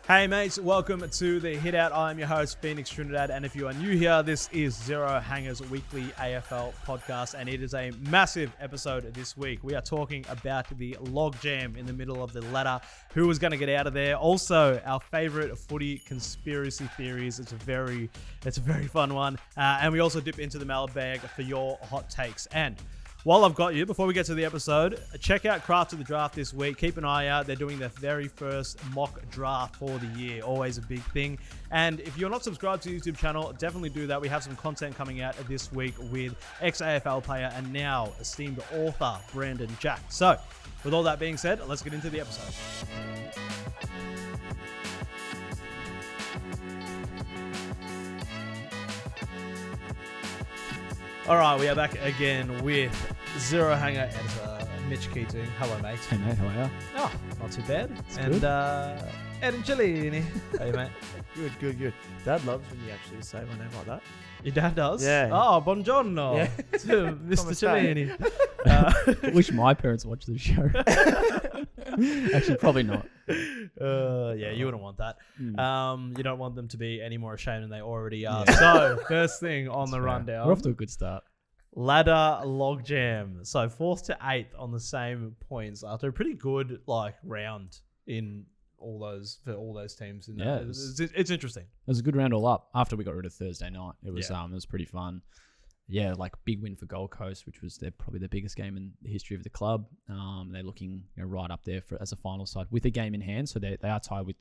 Hey mates, welcome to the Hitout. I'm your host, Phoenix Trinidad, and if you are new here, this is Zero Hanger's weekly AFL podcast, and it is a massive episode this week. We are talking about the logjam in the middle of the ladder, who was going to get out of there. Also, our favorite footy conspiracy theories. It's a very fun one, and we also dip into the mailbag for your hot takes. And while I've got you, before we get to the episode, check out Craft of the Draft this week. Keep an eye out. They're doing their very first mock draft for the year. Always a big thing. And if you're not subscribed to the YouTube channel, definitely do that. We have some content coming out this week with ex-AFL player and now esteemed author Brandon Jack. So, with all that being said, let's get into the episode. All right, we are back again with Zero Hanger editor Mitch Keating. Hello, mate. Hey, mate. How are you? Oh, not too bad. It's and good. Aidan Cellini. Hey, mate. Good. Dad loves when you actually say my name like that. Your dad does? Yeah. Oh, buongiorno. Yeah. To Mr. Cellini. I wish my parents watched the show. Actually, probably not. Yeah, you wouldn't want that. You don't want them to be any more ashamed than they already are. Yeah. So, first thing on the Fair. rundown. We're off to a good start. Ladder logjam. So 4th to 8th on the same points after a pretty good round in all those teams. Yeah, It's interesting. It was a good round all up. After we got rid of Thursday night, it was pretty fun. Yeah, big win for Gold Coast, which was probably the biggest game in the history of the club. They're looking right up there as a final side with a game in hand. So they are tied with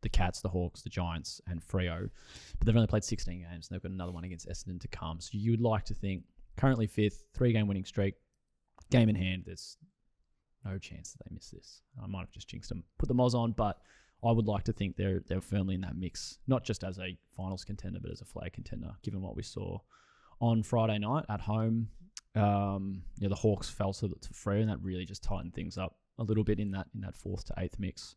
the Cats, the Hawks, the Giants, and Freo. But they've only played 16 games, and they've got another one against Essendon to come. So you would like to think, currently 5th, 3-game winning streak, game in hand, there's no chance that they miss this. I might have just jinxed them, put the Moz on, but I would like to think they're firmly in that mix, not just as a finals contender, but as a flag contender, given what we saw on Friday night at home. The Hawks fell to Freo, and that really just tightened things up a little bit in that 4th to 8th mix.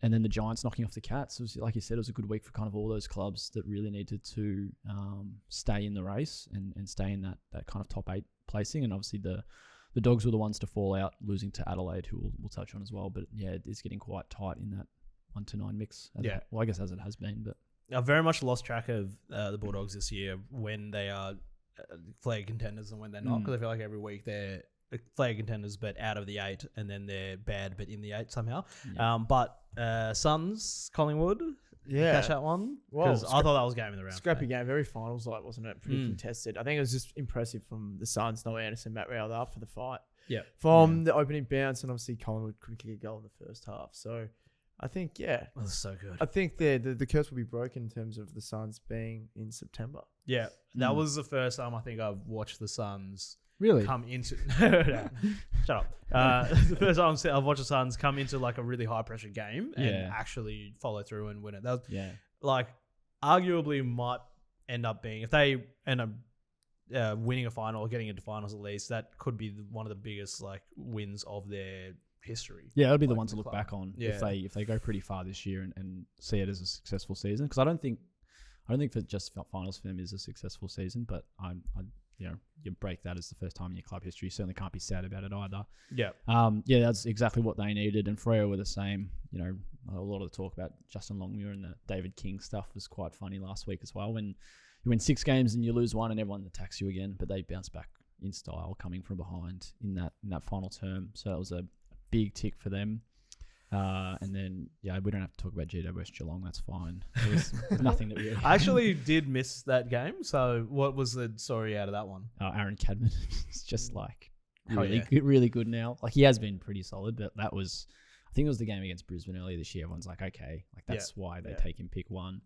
And then the Giants knocking off the Cats. It was, like you said, it was a good week for kind of all those clubs that really needed to stay in the race and stay in that kind of top 8 placing. And obviously the Dogs were the ones to fall out, losing to Adelaide, who we'll touch on as well. But yeah, it is getting quite tight in that 1 to 9 mix. I guess as it has been. But I've very much lost track of the Bulldogs this year when they are flag contenders and when they're not, because I feel like every week they're flag contenders but out of the 8, and then they're bad but in the 8 somehow. Yeah. But Suns, Collingwood, catch that one? Because I thought that was game of the round. Scrappy game, very finals wasn't it? Pretty contested. I think it was just impressive from the Suns. Noah Anderson, Matt Rowell up for the fight. Yeah. From the opening bounce, and obviously Collingwood couldn't kick a goal in the first half. So I think, That was so good. I think the curse will be broken in terms of the Suns being in September. Yeah, that was the first time I think I've watched the Suns really, come into shut up. The first time I've watched the Suns come into a really high pressure game and actually follow through and win it. That was arguably might end up being, if they end up winning a final or getting into finals at least, that could be one of the biggest wins of their history. Yeah, it'll be the ones to look back on Yeah. if they go pretty far this year and see it as a successful season. Because I don't think for just finals for them is a successful season, but you break that as the first time in your club history. You certainly can't be sad about it either. Yeah. That's exactly what they needed, and Freo were the same. A lot of the talk about Justin Longmuir and the David King stuff was quite funny last week as well. When you win 6 games and you lose 1 and everyone attacks you again, but they bounce back in style, coming from behind in that final term. So that was a big tick for them. And then, we don't have to talk about GWS Geelong. That's fine. There was nothing that really... I actually did miss that game. So what was the story out of that one? Aaron Cadman is just Hell really good now. He has been pretty solid, but that was... I think it was the game against Brisbane earlier this year. Everyone's okay. That's why they take him pick 1.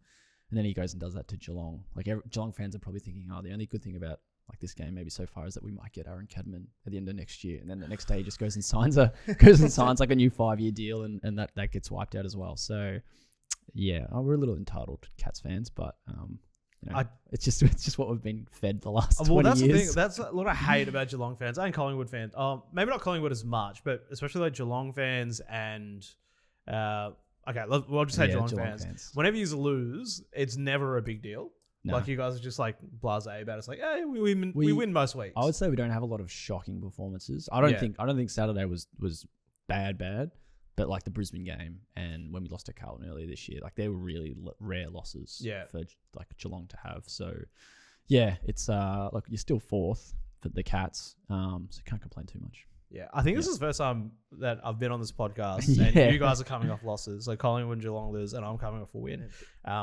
And then he goes and does that to Geelong. Geelong fans are probably thinking, the only good thing about this game maybe so far is that we might get Aaron Cadman at the end of next year, and then the next day he just goes and signs a new 5-year deal, and that gets wiped out as well. So we're a little entitled Cats fans, but it's just what we've been fed the last 20 that's years. The thing. That's what I hate about Geelong fans and Collingwood fans. Maybe not Collingwood as much, but especially Geelong fans and we'll just say Geelong fans. Whenever you lose, it's never a big deal. No. You guys are just blasé about it. It's hey, we win most weeks. I would say we don't have a lot of shocking performances. I don't think Saturday was bad, But like the Brisbane game and when we lost to Carlton earlier this year, like they were really rare losses for like Geelong to have. So yeah, it's like you're still fourth for the Cats, so can't complain too much. Yeah, I think this is the first time that I've been on this podcast and you guys are coming off losses. So Collingwood and Geelong lose and I'm coming off a win,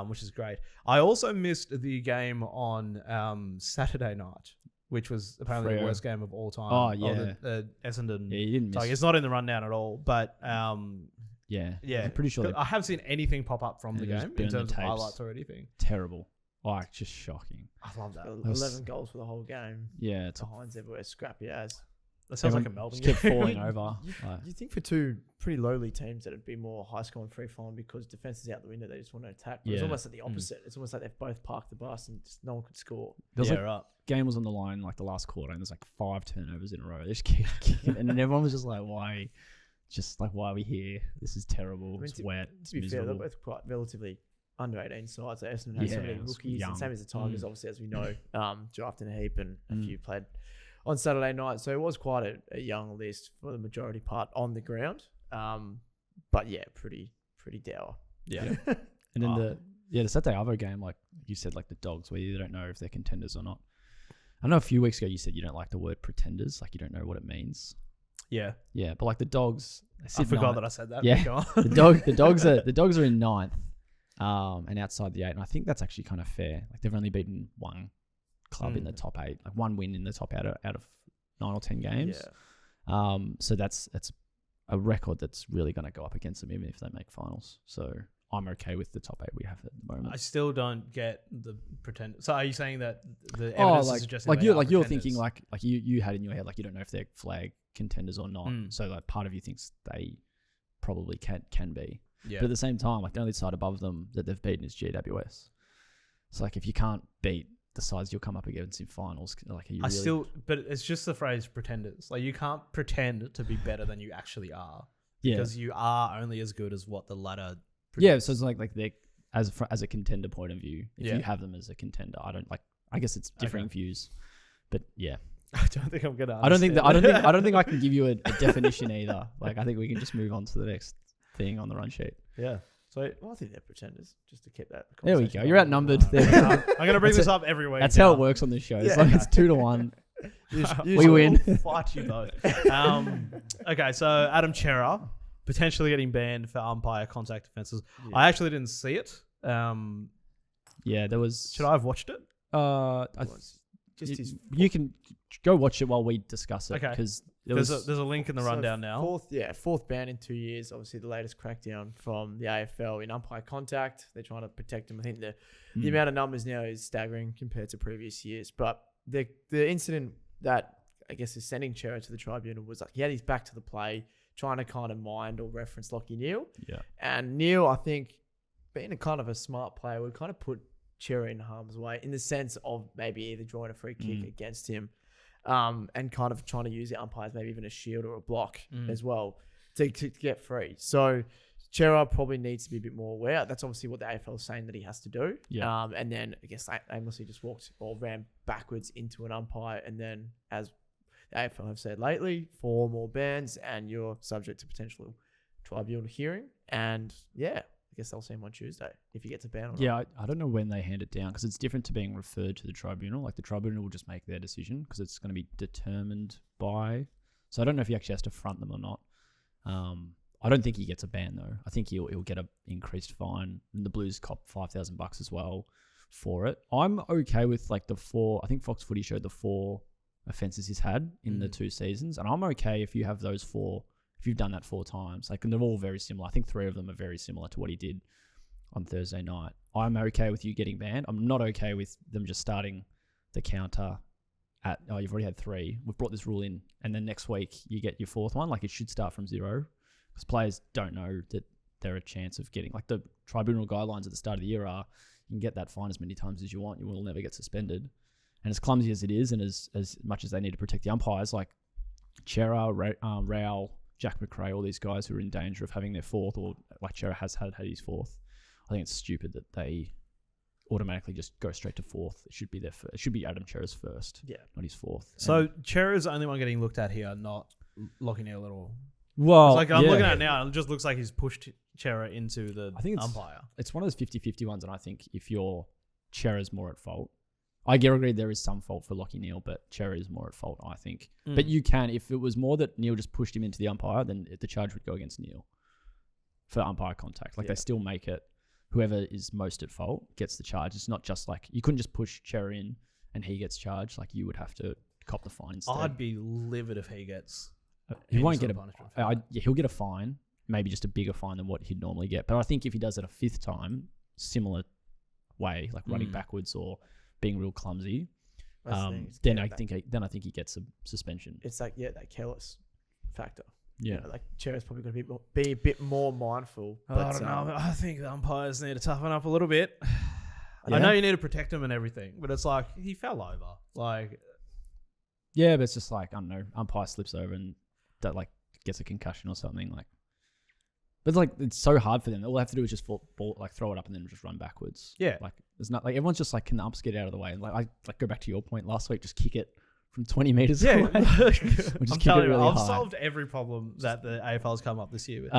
which is great. I also missed the game on Saturday night, which was apparently the worst game of all time. Oh, yeah. The Essendon. Yeah, you didn't miss. It's not in the rundown at all, but yeah, I'm pretty sure I haven't seen anything pop up from the game in terms of highlights or anything. Terrible. Oh, just shocking. I love that. 11 goals for the whole game. Yeah, it's behinds everywhere, scrappy as. That sounds like a Melbourne kept game. falling over. You think for two pretty lowly teams that it'd be more high scoring free flowing because defense is out the window, they just want to attack. But it's almost like the opposite. It's almost like they've both parked the bus and just no one could score. Right. Game was on the line like the last quarter, and there's like 5 turnovers in a row. They just keep kicking, and then everyone was just like, "Why? Just like why are we here? This is terrible. It's wet. It's to be miserable." fair, they're both quite relatively under 18 sides. Essendon has so many rookies, and same as the Tigers, obviously, as we know, drafting a heap and a few played on Saturday night. So it was quite a young list for the majority part on the ground. But yeah, pretty dour. Yeah. And then the Saturday Arvo game, like you said, like the Dogs, where you don't know if they're contenders or not. I know a few weeks ago you said you don't like the word pretenders, like you don't know what it means. Yeah. Yeah, but like the Dogs, I forgot that I said that. Yeah. the Dogs are in 9th, and outside the 8, and I think that's actually kind of fair. Like they've only beaten one club in the top 8, like one win in the top out of 9 or 10 games. Yeah. So that's a record that's really going to go up against them, even if they make finals. So I'm okay with the top 8 we have at the moment. I still don't get the pretend. So are you saying that the evidence is suggesting you're thinking like you had in your head, like you don't know if they're flag contenders or not. So like part of you thinks they probably can be. Yeah. But at the same time, like the only side above them that they've beaten is GWS. So like if you can't beat the sides you'll come up against in finals, like but it's just the phrase pretenders. Like you can't pretend to be better than you actually are. Yeah. Because you are only as good as what the latter. Yeah, so it's like they as a contender point of view, if you have them as a contender, I guess it's differing views, but yeah. I don't think I'm gonna. I don't think I can give you a definition either. Like I think we can just move on to the next thing on the run sheet. Yeah. So I think they're pretenders, just to keep that. There we go. You're outnumbered. I'm gonna bring this up every week. That's how it works on this show. It's like it's 2-1. We win. Fight you both. Okay, so Adam Cerra potentially getting banned for umpire contact offences. Yeah. I actually didn't see it. Yeah, there was. Should I have watched it? You can go watch it while we discuss it. Okay. Because there's a link in the rundown now. Fourth ban in 2 years. Obviously, the latest crackdown from the AFL in umpire contact. They're trying to protect him. I think the amount of numbers now is staggering compared to previous years. But the incident that I guess is sending Cerra to the tribunal was like he had his back to the play, trying to kind of mind or reference Lockie Neal. Yeah. And Neal, I think, being a kind of a smart player, would kind of put Cerra in harm's way in the sense of maybe either drawing a free kick against him and kind of trying to use the umpires, maybe even a shield or a block as well to get free. So Cerra probably needs to be a bit more aware. That's obviously what the AFL is saying that he has to do. Yeah. And then I guess they aimlessly just walked or ran backwards into an umpire. And then as the AFL have said lately, 4 more bans and you're subject to potential tribunal hearing. And yeah, I guess they'll see him on Tuesday if he gets a ban or not. Yeah, I don't know when they hand it down because it's different to being referred to the tribunal. Like the tribunal will just make their decision because it's going to be determined by. So I don't know if he actually has to front them or not. I don't think he gets a ban though. I think he'll get an increased fine. And the Blues cop $5,000 as well for it. I'm okay with like the 4. I think Fox Footy showed the 4 offences he's had in the 2 seasons, and I'm okay if you have those 4. If you've done that 4 times, like, and they're all very similar. I think 3 of them are very similar to what he did on Thursday night. I'm okay with you getting banned. I'm not okay with them just starting the counter at, you've already had 3. We've brought this rule in, and then next week you get your 4th one. Like, it should start from 0 because players don't know that they're a chance of getting, like, the tribunal guidelines at the start of the year are you can get that fine as many times as you want. You will never get suspended. And as clumsy as it is, and as much as they need to protect the umpires, like Cerra, Rao, Jack McRae, all these guys who are in danger of having their 4th, or like Cerra has had his 4th. I think it's stupid that they automatically just go straight to 4th. It should be it should be Adam Cerra's 1st, not his 4th. So Cerra's the only one getting looked at here, not Lockie Neal at all. Well, It's like I'm looking at it now, and it just looks like he's pushed Cerra into the umpire. It's one of those 50-50 ones, and I think if your Cerra's more at fault, I agree there is some fault for Lockie Neal, but Cerra is more at fault, I think. But you can, if it was more that Neal just pushed him into the umpire, then the charge would go against Neal for umpire contact. Like they still make it, whoever is most at fault gets the charge. It's not just like, you couldn't just push Cerra in and he gets charged. Like you would have to cop the fine instead. I'd be livid if he gets. He won't get a punishment. He'll get a fine, maybe just a bigger fine than what he'd normally get. But I think if he does it a fifth time, similar way, like running backwards or being real clumsy, then I think he gets a suspension. It's like that careless factor. Yeah, you know, like Cerra's probably going to be a bit more mindful. But, I don't know. I think the umpires need to toughen up a little bit. I know you need to protect him and everything, but it's like he fell over. Like, yeah, but it's just like, I don't know, umpire slips over and that like gets a concussion or something. Like, but it's so hard for them. All they have to do is just throw it up and then just run backwards. Yeah, like there's not like everyone's just like, can the umps get out of the way? And I go back to your point last week, just kick it from 20 meters away. I'm telling you, I've solved every problem that the AFL's come up this year with.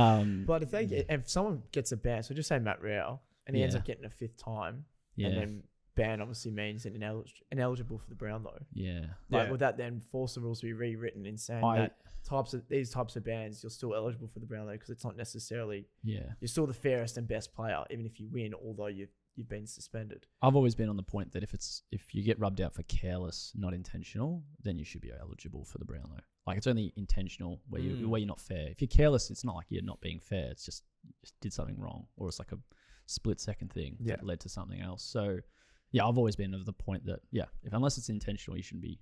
But if someone gets a ban, so just say Matt Rao, and he ends up getting a fifth time, and then ban obviously means ineligible for the Brownlow. Yeah. Would that then force the rules to be rewritten in saying that these types of bans, you're still eligible for the Brownlow because it's not necessarily you're still the fairest and best player, even if you win, although you've been suspended. I've always been on the point that if you get rubbed out for careless, not intentional, then you should be eligible for the Brownlow. Like it's only intentional where you're not fair. If you're careless, it's not like you're not being fair. It's just did something wrong, or it's like a split second thing that led to something else. So yeah, I've always been of the point that unless it's intentional, you shouldn't be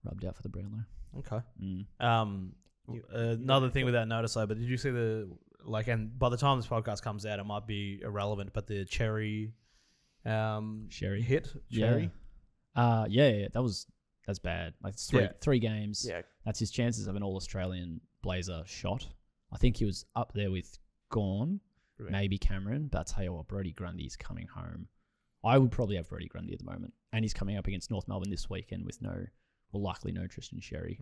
rubbed out for the Brownlow. Okay. Another thing with that notice though, but did you see and by the time this podcast comes out, it might be irrelevant, but the Sherry hit? Sherry? That's bad. Like it's three games. Yeah. That's his chances of an All-Australian Blazer shot. I think he was up there with Gawn, maybe Cameron, but I'll tell you what, Brodie Grundy's coming home. I would probably have Brodie Grundy at the moment. And he's coming up against North Melbourne this weekend with likely no Tristan Sherry.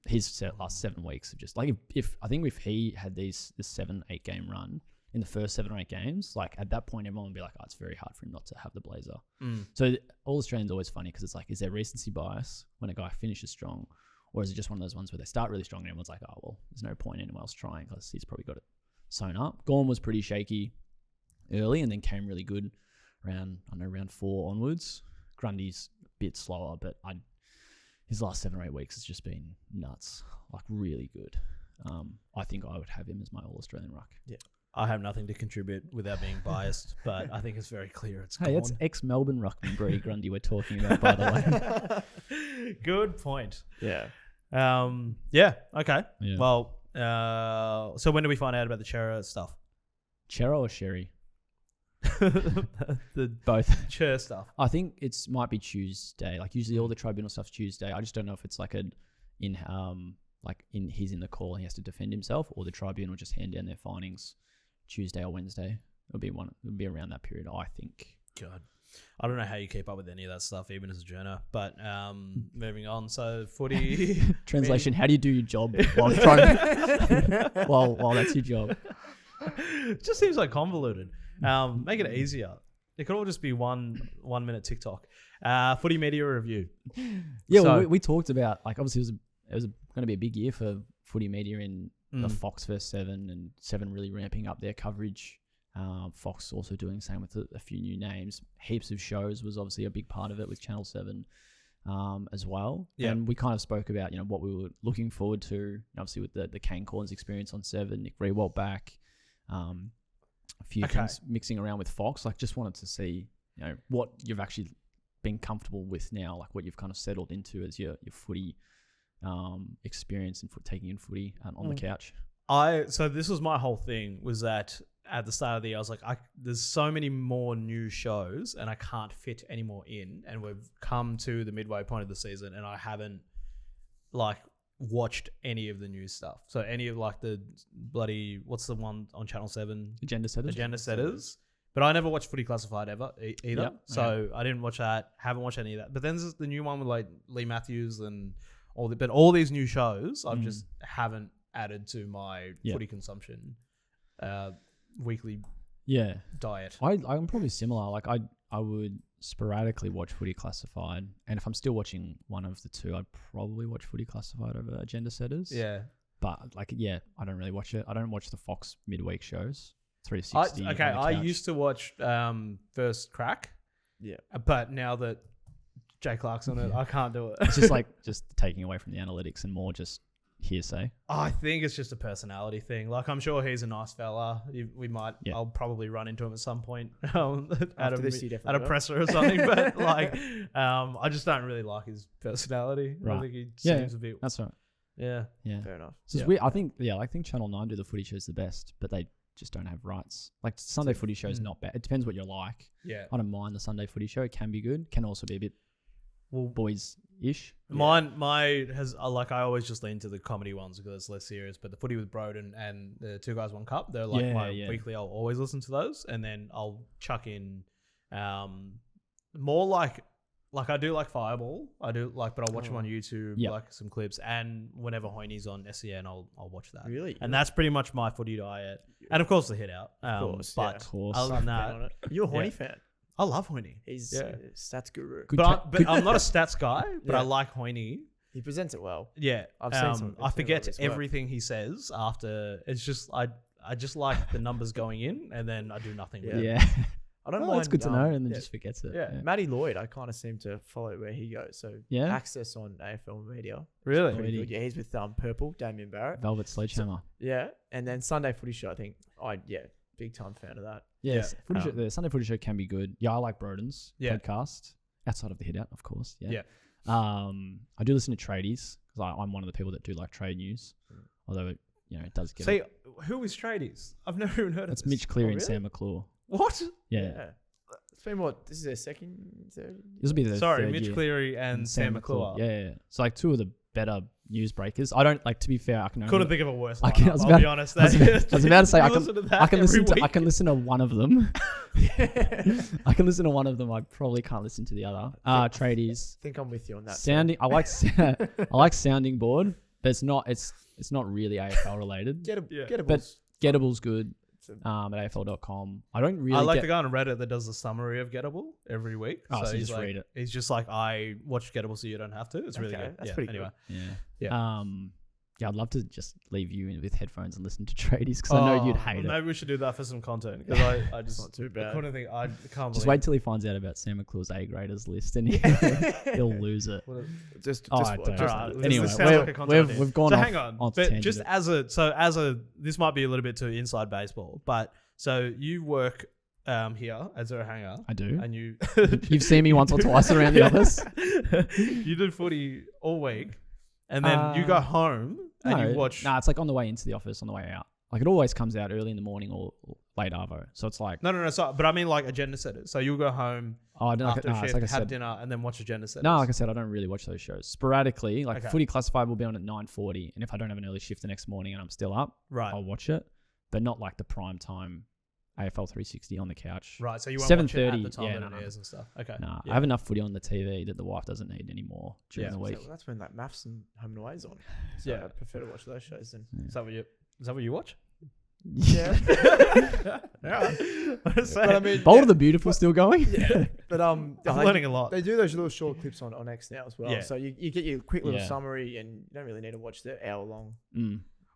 His last 7 weeks of just like if he had this 7-8 game run in the first 7 or 8 games, like at that point everyone would be like, it's very hard for him not to have the Blazer. So All Australian's always funny because it's like, is there recency bias when a guy finishes strong, or is it just one of those ones where they start really strong and everyone's like, oh well, there's no point anyone else trying because he's probably got it sewn up. Gawn was pretty shaky early and then came really good round 4 onwards. Grundy's a bit slower, but his last 7 or 8 weeks has just been nuts, like really good. I think I would have him as my All-Australian ruck. Yeah. I have nothing to contribute without being biased, but I think it's very clear it's Hey, that's ex-Melbourne ruckman Brodie Grundy we're talking about, by the way. Good point. Yeah. Okay. Yeah. Well, so when do we find out about the Cerra stuff? Cerra or Sherry? Both chair stuff. I think it's might be Tuesday. Like usually all the tribunal stuff's Tuesday. I just don't know if it's like he's in the call and he has to defend himself, or the tribunal just hand down their findings Tuesday or Wednesday. It'll be around that period, I think. God, I don't know how you keep up with any of that stuff, even as a journo. But moving on. So footy translation: how do you do your job while trying while that's your job? It just seems like convoluted. Make it easier. It could all just be one minute TikTok. Footy media review. Yeah, so, we talked about, like, obviously it was going to be a big year for footy media in the Fox vs 7, and 7 really ramping up their coverage. Fox also doing the same with a few new names. Heaps of shows was obviously a big part of it with Channel 7 as well. Yeah. And we kind of spoke about what we were looking forward to, obviously with the Kane Corns experience on 7, Nick Riewoldt back. A few things mixing around with Fox. Like, just wanted to see, what you've actually been comfortable with now, like what you've kind of settled into as your footy experience and taking in footy on the couch. So this was my whole thing, was that at the start of the year, I was like, there's so many more new shows and I can't fit any more in. And we've come to the midway point of the season and I haven't watched any of the new stuff. So any of the bloody, what's the one on Channel 7? Agenda Setters. But I never watched Footy Classified ever either. Yep. So I didn't watch that. Haven't watched any of that. But then there's the new one with Lee Matthews and but all these new shows, I've just haven't added to my footy consumption weekly diet. I'm probably similar. Like I would sporadically watch Footy Classified, and if I'm still watching one of the two, I'd probably watch Footy Classified over Agenda Setters. Yeah. But I don't really watch it. I don't watch the Fox midweek shows. 360. I used to watch First Crack. Yeah. But now that Jay Clark's on it, I can't do it. It's just like just taking away from the analytics and more just hearsay. I think it's just a personality thing. Like, I'm sure he's a nice fella. I'll probably run into him at some point at a presser or something. But like, I just don't really like his personality. Right. I think he seems a bit. That's right. Yeah. Fair enough. So it's weird. I think Channel 9 do the footy shows the best, but they just don't have rights. Like Sunday footy show is not bad. It depends what you like. Yeah. I don't mind the Sunday footy show. It can be good. Can also be a bit boys-ish. Mine has I always just lean to the comedy ones because it's less serious. But the footy with Broden and the Two Guys One Cup, they're like weekly. I'll always listen to those, and then I'll chuck in more like I do like Fireball. I do like, but I'll watch them on YouTube, like some clips, and whenever Hoiney's on SEN, I'll watch that. Really? And that's pretty much my footy diet. And of course the Hitout. Of course. Other than that, you're a Hoiney fan. I love Hoiney. He's a stats guru. But I'm not a stats guy, but I like Hoiney. He presents it well. Yeah. I've seen some. I forget everything he says after. It's just I just like the numbers going in, and then I do nothing with it. Yeah. I don't mind. It's good to know, and then just forgets it. Yeah. Matty Lloyd, I kind of seem to follow where he goes. So access on AFL Media. Really? Pretty good. Yeah, he's with Purple, Damien Barrett. Velvet Sledgehammer. And then Sunday Footy Show, I think. Big time fan of that. Yes. The Sunday Footy Show can be good. Yeah, I like Broden's podcast. Outside of the Hitout, of course. Yeah. I do listen to tradies because I'm one of the people that do like trade news. Although it does get. See, who is tradies? I've never even heard of this. It's Mitch Cleary and Sam McClure. What? Yeah. It's been this is their second, third? This will be the third Mitch year. Cleary and Sam McClure. Yeah. So like two of the better news breakers. I don't to be fair, I can couldn't think of a worse. I'll be honest. I was about to say I can listen to one of them. I can listen to one of them. I probably can't listen to the other. Tradies. I think I'm with you on that. Sounding. I like Sounding Board, but it's not really AFL related. Gettables. But Gettable's good. At AFL.com. I don't really. I like the guy on Reddit that does the summary of Gettable every week. Oh, so you just read it. He's just like, I watch Gettable so you don't have to. It's really good. That's pretty anyway. good. Yeah. I'd love to just leave you in with headphones and listen to tradies because I know you'd hate it. Maybe we should do that for some content because I just not too bad. I couldn't think. I can't. Just wait till he finds out about Sam McClure's A graders list and he'll lose it. Anyway, we've gone. So off, hang on, but just this might be a little bit too inside baseball, but so you work here at Zero Hanger. I do. And you've seen me once or twice around the office. You do footy all week, and then you go home and you watch. It's like on the way into the office, on the way out. Like it always comes out early in the morning or late arvo. So it's like no. So, but I mean like agenda setters. So you'll go home after shift, have dinner, and then watch agenda setters. No, like I said, I don't really watch those shows. Sporadically, Footy Classified will be on at 9:40, and if I don't have an early shift the next morning and I'm still up, I'll watch it. But not like the prime time AFL 360 on the couch. Right, so you won't watch it at the time that it airs and stuff. Okay. Nah, I have enough footy on the TV that the wife doesn't need anymore during the week. So that's when like Maths and Home and Away's on. So I prefer to watch those shows then. Is that what you watch? Yeah. But I mean, Bold of the Beautiful still going? Yeah. But I'm learning a lot. They do those little short clips on X now as well. Yeah. So you get your quick little summary and you don't really need to watch the hour long.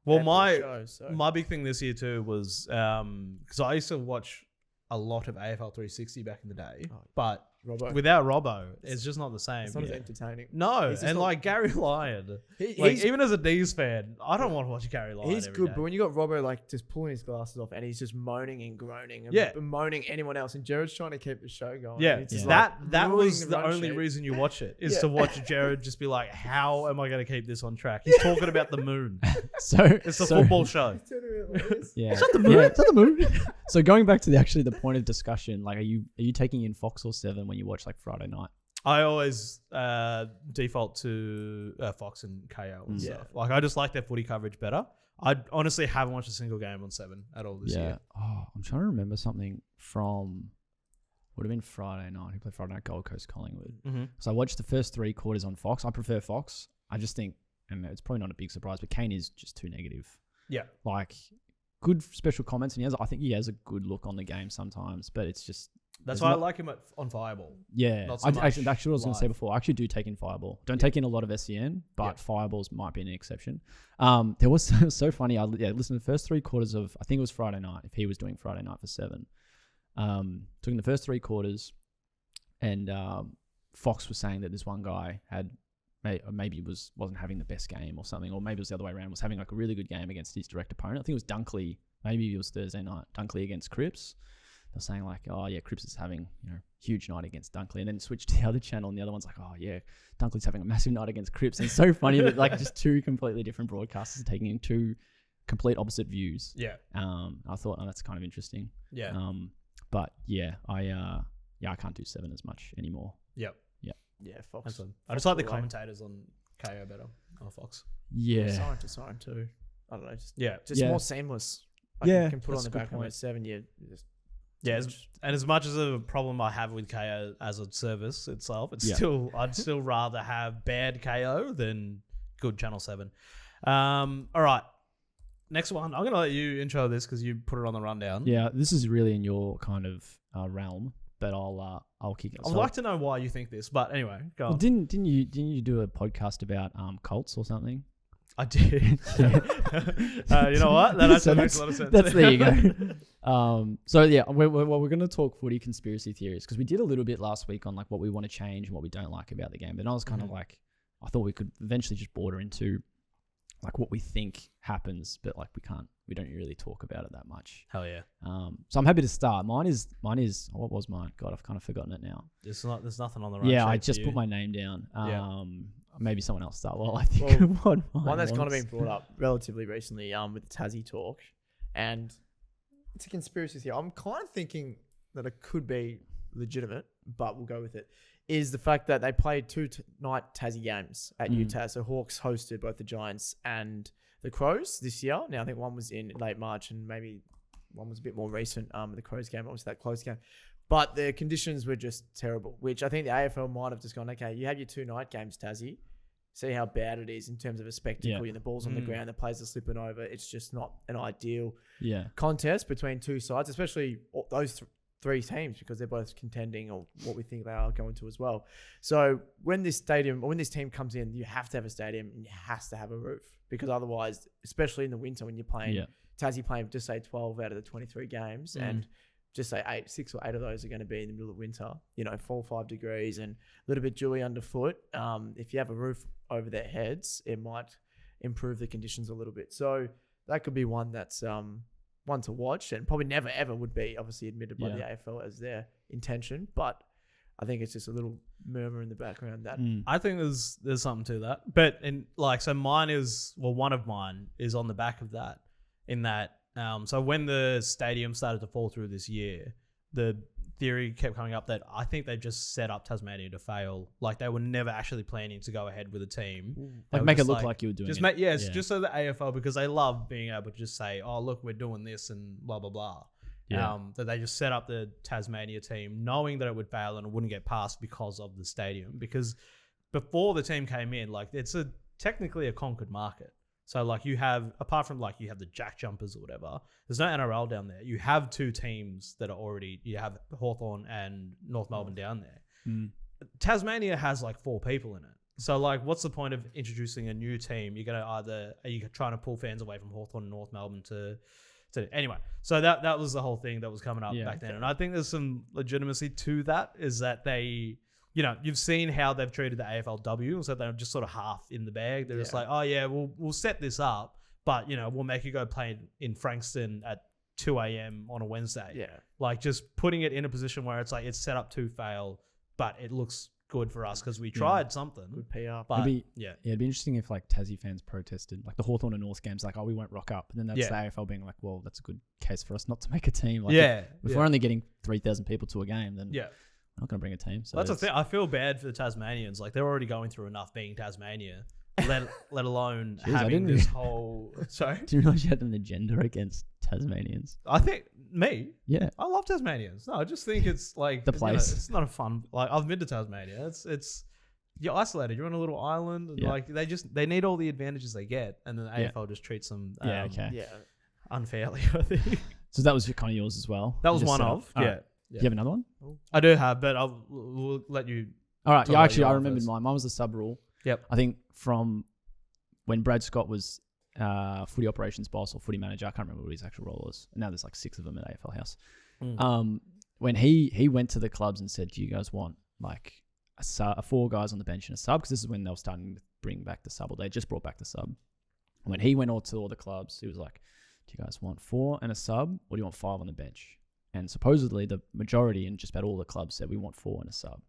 Well, my big thing this year too was because I used to watch a lot of AFL 360 back in the day, but without Robbo, it's just not the same. It's not as entertaining. No, and like Gary Lyon, even as a D's fan, I don't want to watch Gary Lyon. He's good, day. but when you got Robbo like just pulling his glasses off and he's just moaning and groaning and bemoaning anyone else, and Jared's trying to keep the show going. Yeah, that was the only reason you watch it is to watch Jared just be like, how am I going to keep this on track? He's talking about the moon. It's a football show. Yeah, it's not the moon. Yeah, it's not the moon. So going back to the point of discussion, like, are you taking in Fox or 7 when you watch like Friday night? I always default to Fox and KO and stuff. Like I just like their footy coverage better. I honestly haven't watched a single game on 7 at all this year. Oh, I'm trying to remember something from would have been Friday night. He played Friday night Gold Coast Collingwood. So I watched the first 3 quarters on Fox. I prefer Fox. I just think, and it's probably not a big surprise, but Kane is just too negative. Yeah. Like, good special comments, and I think he has a good look on the game sometimes, but it's just... That's why I like him on Fireball. Yeah. Not so much actually, what I was going to say live. before, I actually do take in Fireball. Don't take in a lot of SEN, but Fireballs might be an exception. There was so funny. I listened to the first 3 quarters of, I think it was Friday night, if he was doing Friday night for 7. Took in the first 3 quarters, and Fox was saying that this one guy had maybe wasn't having the best game or something, or maybe it was the other way around, was having like a really good game against his direct opponent. I think it was Dunkley. Maybe it was Thursday night. Dunkley against Cripps. They're saying like, oh yeah, Cripps is having huge night against Dunkley, and then switch to the other channel, and the other one's like, oh yeah, Dunkley's having a massive night against Cripps. And it's so funny that like just 2 completely different broadcasters are taking in 2 complete opposite views. Yeah. I thought, that's kind of interesting. Yeah. But yeah, I can't do 7 as much anymore. Yep. Yeah, Fox. Excellent. I just like the commentators on KO better. On Fox. Yeah. Siren to siren too. I don't know. Just Yeah. more seamless. Like Yeah, you can put on that's the a good background point. at 7. You just Yeah, as much as a problem I have with KO as a service itself, I'd still rather have bad KO than good Channel 7. All right. Next one. I'm going to let you intro this because you put it on the rundown. Yeah, this is really in your kind of realm, but I'll kick it. I'd like to know why you think this, but anyway, go on. Well, didn't you do a podcast about cults or something? I did. You know what? That actually makes a lot of sense. There you go. So yeah, we're going to talk footy conspiracy theories, because we did a little bit last week on like what we want to change and what we don't like about the game. But I was kind of like, I thought we could eventually just border into like what we think happens, but like we don't really talk about it that much. Hell yeah. So I'm happy to start. Mine is what was mine? God, I've kind of forgotten it now. There's nothing on the right. Yeah, I shape just for put you. my name down. Yeah. Maybe someone else start while I think of what one that's kind of was. been brought up relatively recently with Tassie talk, and it's a conspiracy theory. I'm kind of thinking that it could be legitimate, but we'll go with it. Is the fact that they played 2 night Tassie games at Utah. So Hawks hosted both the Giants and the Crows this year. Now I think one was in late March and maybe one was a bit more recent. The Crows game, obviously that close game. But the conditions were just terrible, which I think the AFL might have just gone, okay, you have your 2 night games, Tassie. See how bad it is in terms of a spectacle. The ball's on the ground, the players are slipping over. It's just not an ideal contest between 2 sides, especially those 3 teams, because they're both contending, or what we think they are going to as well. So when this team comes in, you have to have a stadium and it has to have a roof, because otherwise, especially in the winter when you're playing, Tassie playing just say 12 out of the 23 games and just say 6 or 8 of those are going to be in the middle of winter, 4 or 5 degrees and a little bit dewy underfoot. If you have a roof over their heads, it might improve the conditions a little bit. So that could be one that's one to watch, and probably never ever would be obviously admitted by the AFL as their intention. But I think it's just a little murmur in the background that I think there's something to that. But one of mine is on the back of that, in that so when the stadium started to fall through this year, the theory kept coming up that I think they just set up Tasmania to fail. Like they were never actually planning to go ahead with a team. Like make it look like you were doing it. Just so the AFL, because they love being able to just say, oh, look, we're doing this and blah, blah, blah. That they just set up the Tasmania team knowing that it would fail and it wouldn't get passed because of the stadium. Because before the team came in, like it's technically a conquered market. So like you have, apart from like you have the Jack Jumpers or whatever, there's no NRL down there. You have 2 teams that are already, you have Hawthorn and North Melbourne down there. Tasmania has like 4 people in it. So like what's the point of introducing a new team? You're going to are you trying to pull fans away from Hawthorn and North Melbourne to anyway. So that was the whole thing that was coming up back then. And I think there's some legitimacy to that, is that they, you've seen how they've treated the AFLW, so they're just sort of half in the bag. They're just like, oh yeah, we'll set this up, but we'll make you go play in Frankston at 2 a.m. on a Wednesday. Yeah. Like just putting it in a position where it's like it's set up to fail, but it looks good for us because we tried something. Good PR. But it'd be interesting if like Tassie fans protested, like the Hawthorn and North games, like, oh, we won't rock up. And then that's the AFL being like, well, that's a good case for us not to make a team. Like if we're only getting 3,000 people to a game, then we're not going to bring a team. So that's the thing. I feel bad for the Tasmanians. Like they're already going through enough being Tasmania, let alone having this whole. Sorry, didn't realize you had an agenda against Tasmanians. I think I love Tasmanians. No, I just think it's like the place. It's not a fun. Like I've been to Tasmania. It's you're isolated. You're on a little island. And Yeah. like they need all the advantages they get, and then the AFL just treats them Yeah. unfairly. I think So that was kind of yours as well. that was You just one set up- of. All Yeah. right. Do you have another one? I do have, but we'll let you. All right. Talk Yeah, about actually, your I one remembered first. mine. Mine was the sub rule. Yep. I think from when Brad Scott was footy operations boss or footy manager, I can't remember what his actual role was. And now there's like 6 of them at AFL House. When he went to the clubs and said, "Do you guys want like a 4 guys on the bench and a sub?" Because this is when they were starting to bring back the sub, or they just brought back the sub. When he went to all the clubs, he was like, "Do you guys want 4 and a sub, or do you want 5 on the bench?" And supposedly the majority in just about all the clubs said we want 4 and a sub.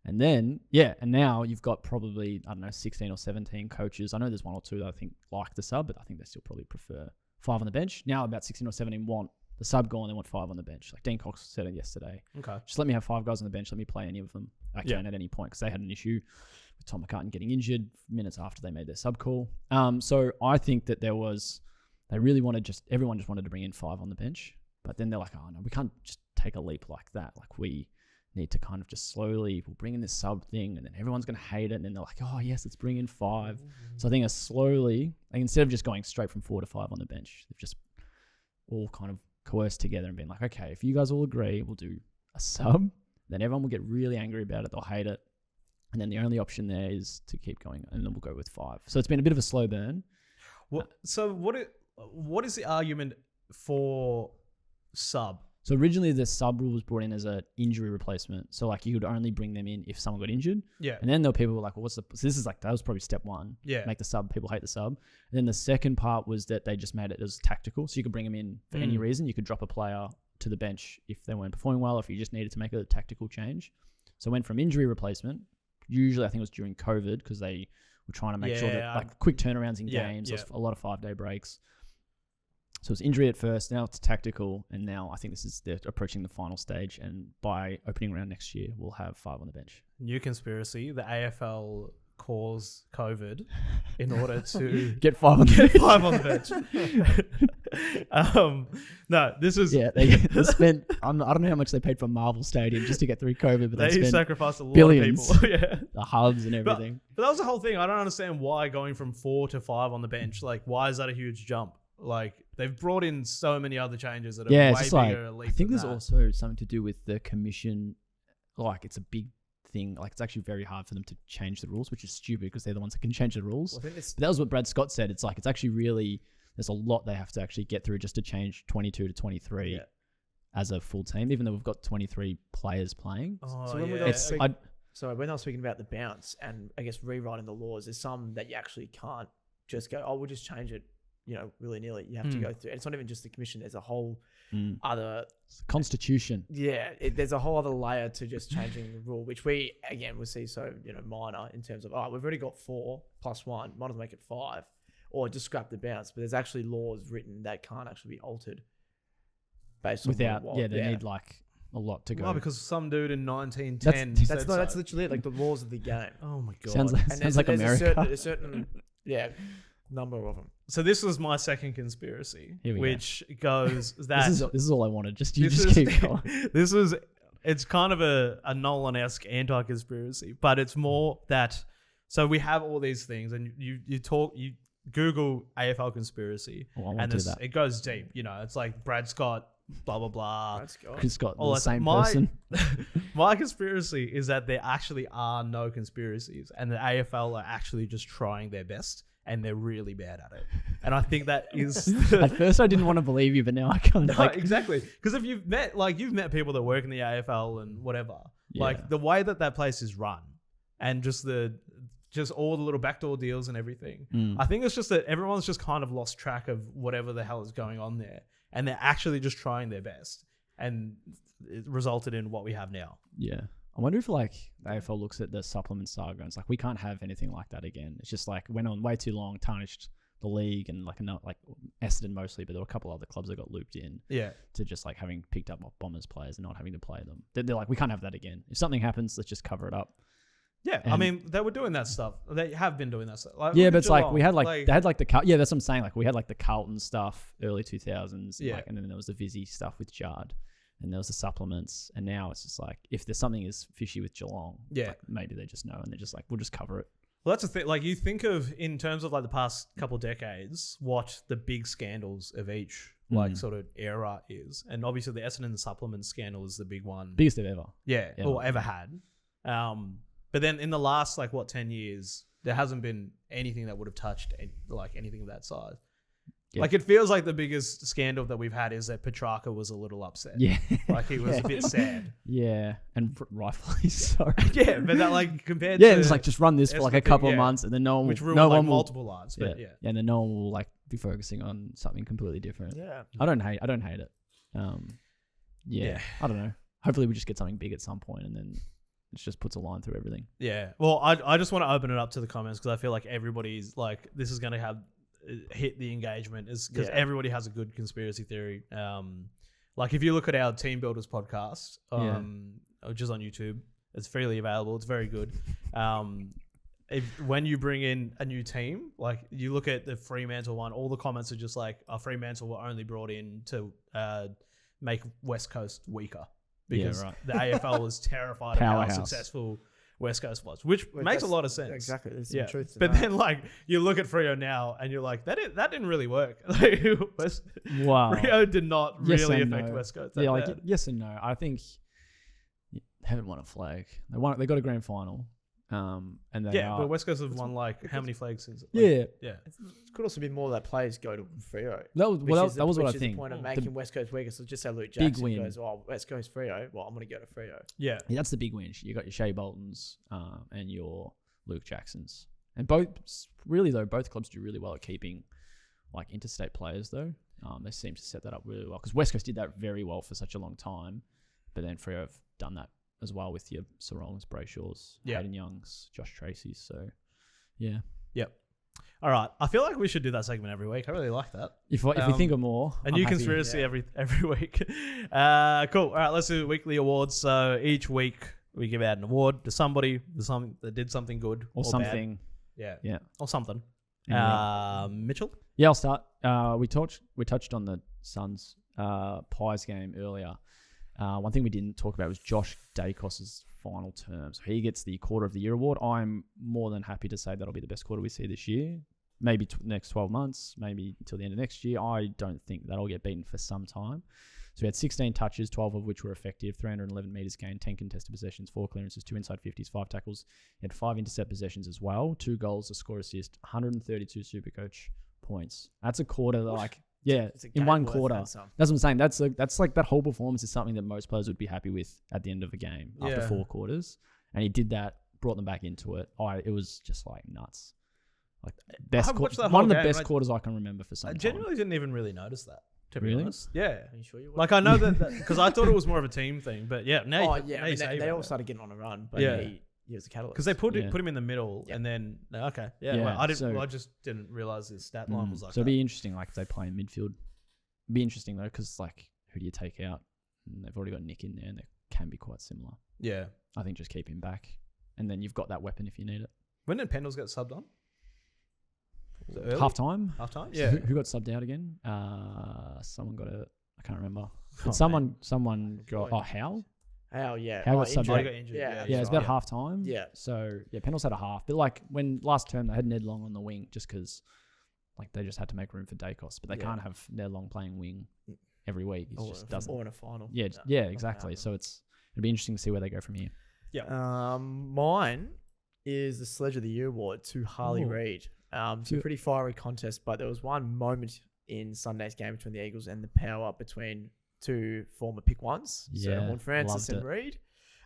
And then, and now you've got probably, 16 or 17 coaches. I know there's 1 or 2 that I think like the sub, but I think they still probably prefer 5 on the bench. Now about 16 or 17 want the sub gone, they want 5 on the bench. Like Dean Cox said it yesterday. Okay. Just let me have 5 guys on the bench. Let me play any of them I can at any point, because they had an issue with Tom McCartan getting injured minutes after they made their sub call. So I think that everyone just wanted to bring in 5 on the bench. But then they're like, oh no, we can't just take a leap like that. Like we need to kind of just slowly, we'll bring in this sub thing, and then everyone's going to hate it. And then they're like, oh yes, let's bring in 5. So I think instead of just going straight from 4 to 5 on the bench, they've just all kind of coerced together and been like, okay, if you guys all agree, we'll do a sub. Then everyone will get really angry about it. They'll hate it. And then the only option there is to keep going, and then we'll go with 5. So it's been a bit of a slow burn. So what is the argument for sub? So originally the sub rule was brought in as an injury replacement. So like you could only bring them in if someone got injured. Yeah. And then there were people who were like, well, so this is like, that was probably step 1. Yeah. Make the sub, people hate the sub. And then the second part was that they just made it as tactical. So you could bring them in for any reason. You could drop a player to the bench if they weren't performing well, if you just needed to make a tactical change. So it went from injury replacement. Usually I think it was during COVID, because they were trying to make sure that like quick turnarounds in games. There was a lot of 5-day breaks. So it's injury at first, now it's tactical, and now I think they're approaching the final stage, and by opening round next year, we'll have 5 on the bench. New conspiracy: the AFL caused COVID in order to Get 5 on the bench. 5 on the bench. No, this is they spent. I don't know how much they paid for Marvel Stadium just to get through COVID, but they they spent sacrificed a lot billions. of people. Yeah. the hubs and everything. But that was the whole thing. I don't understand why going from 4 to 5 on the bench. Like, why is that a huge jump? Like, they've brought in so many other changes that are Yeah, way it's just like, bigger leap I think than there's that. also something to do with the commission. Like, it's a big thing. Like, it's actually very hard for them to change the rules, which is stupid because they're the ones that can change the rules. Well, I think But that was what Brad Scott said. It's like, it's actually really, there's a lot they have to actually get through just to change 22 to 23 as a full team, even though we've got 23 players playing. Oh, So when we yeah. got when I was speaking about the bounce and I guess rewriting the laws, there's some that you actually can't just go, oh, we'll just change it, willy-nilly. You have to go through. And it's not even just the commission. There's a whole other... It's the constitution. Yeah, there's a whole other layer to just changing the rule, which we, again, will see so, minor in terms of, we've already got 4 plus 1, might as well make it 5, or just scrap the bounce. But there's actually laws written that can't actually be altered based on Without, what they need like a lot to go. Well, because some dude in 1910 said that's so. literally it, like the laws of the game. Oh my god. Sounds like, And sounds like America. a certain number of them. So this was my second conspiracy, Here we which goes that this is all I wanted. Just this keep going. It's kind of a Nolan-esque anti-conspiracy, but it's more that, so we have all these things and you Google AFL conspiracy and it goes deep, it's like Brad Scott, blah, blah, blah. Chris Scott, All the that same stuff. person. My conspiracy is that there actually are no conspiracies and the AFL are actually just trying their best and they're really bad at it. And I think that is... At first I didn't want to believe you, but now I kind of exactly. Because if you've met people that work in the AFL and whatever, like the way that place is run and just all the little backdoor deals and everything. I think it's just that everyone's just kind of lost track of whatever the hell is going on there. And they're actually just trying their best. And it resulted in what we have now. Yeah. I wonder if the AFL looks at the supplement saga and it's like, we can't have anything like that again. It's just like went on way too long, tarnished the league and Essendon mostly, but there were a couple other clubs that got looped in. Yeah. To just like having picked up Bombers players and not having to play them. They're like, we can't have that again. If something happens, let's just cover it up. Yeah, I mean, they were doing that stuff. They have been doing that stuff. Like, yeah, but it's Geelong, we had they had the that's what I'm saying. Like we had the Carlton stuff early 2000s, and then there was the Vizzy stuff with Jard. and there was the supplements, and now it's just like if there's something is fishy with Geelong, like maybe they just know and they're just like, we'll just cover it. Well, that's the thing. Like, you think of, in terms of like the past couple decades, what the big scandals of each like sort of era is, and obviously the Essendon supplement scandal is the big one, biggest they've ever, or ever had. But then in the last 10 years, there hasn't been anything that would have touched anything of that size. Yeah. Like, it feels like the biggest scandal that we've had is that Petrarca was a little upset. Yeah. Like, he was a bit sad. Yeah. And rightfully so. Yeah. But that, compared to... Yeah, it's like, just run this for a couple of months and then no one will... Which ruined multiple lives. But yeah. And then no one will, be focusing on something completely different. Yeah. I don't hate it. Yeah. I don't know. Hopefully we just get something big at some point and then it just puts a line through everything. Yeah. Well, I just want to open it up to the comments because I feel like everybody's this is going to have... hit the engagement is because everybody has a good conspiracy theory. If you look at our Team Builders podcast, which is on YouTube, it's freely available. It's very good. When you bring in a new team, you look at the Fremantle one, all the comments are just Fremantle were only brought in to make West Coast weaker because the AFL was terrified of how successful West Coast was, which makes a lot of sense. Exactly. There's some truth to but that. then you look at Freo now and you're like, that didn't really work. Freo did not really affect West Coast. Yes and no. I think they haven't won a flag. They got a grand final. And but West Coast have won how many flags since? Yeah. It could also be more that players go to Freo. That was what I think. The point of making West Coast weaker. So just say Luke Jackson goes, West Coast Freo. Well, I'm going to go to Freo. Yeah, that's the big win. You got your Shea Boltons and your Luke Jacksons, and both clubs do really well at keeping interstate players though. They seem to set that up really well because West Coast did that very well for such a long time, but then Freo have done that as well with your Sarolings, Brayshaws, Hayden Youngs, Josh Tracy's. So, yeah. Yep. All right. I feel like we should do that segment every week. I really like that. If we think of more. A new conspiracy every week. Cool. All right. Let's do weekly awards. So each week we give out an award to somebody that did something good or something. Bad. Yeah. Or something. Mitchell? Yeah, I'll start. We touched on the Suns Pies game earlier. One thing we didn't talk about was Josh Dacos's final term. So he gets the Quarter of the Year award. I'm more than happy to say that'll be the best quarter we see this year. Maybe next 12 months, maybe until the end of next year. I don't think that'll get beaten for some time. So we had 16 touches, 12 of which were effective, 311 metres gained, 10 contested possessions, 4 clearances, 2 inside 50s, 5 tackles. He had 5 intercept possessions as well, 2 goals, a score assist, 132 Supercoach points. That's a quarter that in one quarter. That's what I'm saying. That's that whole performance is something that most players would be happy with at the end of a game after 4 quarters. And he did that, brought them back into it. It was just nuts. One of the best quarters I can remember for some time. I genuinely didn't even really notice that. To be honest. Yeah. Are you sure you were? I know that because I thought it was more of a team thing, but yeah. Now they all started getting on a run, but he was the catalyst. Because they put him in the middle and then I just didn't realize his stat line was like so it'd be interesting if they play in midfield. It'd be interesting though because who do you take out? And they've already got Nick in there and they can be quite similar. Yeah. I think just keep him back and then you've got that weapon if you need it. When did Pendles get subbed on? Half time? Yeah. Who got subbed out again? Someone got I can't remember. Someone got Howe? Howe, yeah. Howe got subbed out. Got injured. Yeah, it's about half time. Yeah. So Pendles had a half. But when last term they had Ned Long on the wing just because they just had to make room for Dacos. But they can't have Ned Long playing wing every week. It just doesn't. Or in a final. Yeah, exactly. So it'll be interesting to see where they go from here. Yeah. Mine is the Sledge of the Year award to Harley Reid. It's a pretty fiery contest, but there was one moment in Sunday's game between the Eagles and the Power between 2 former pick ones. So Horn Francis and Reid.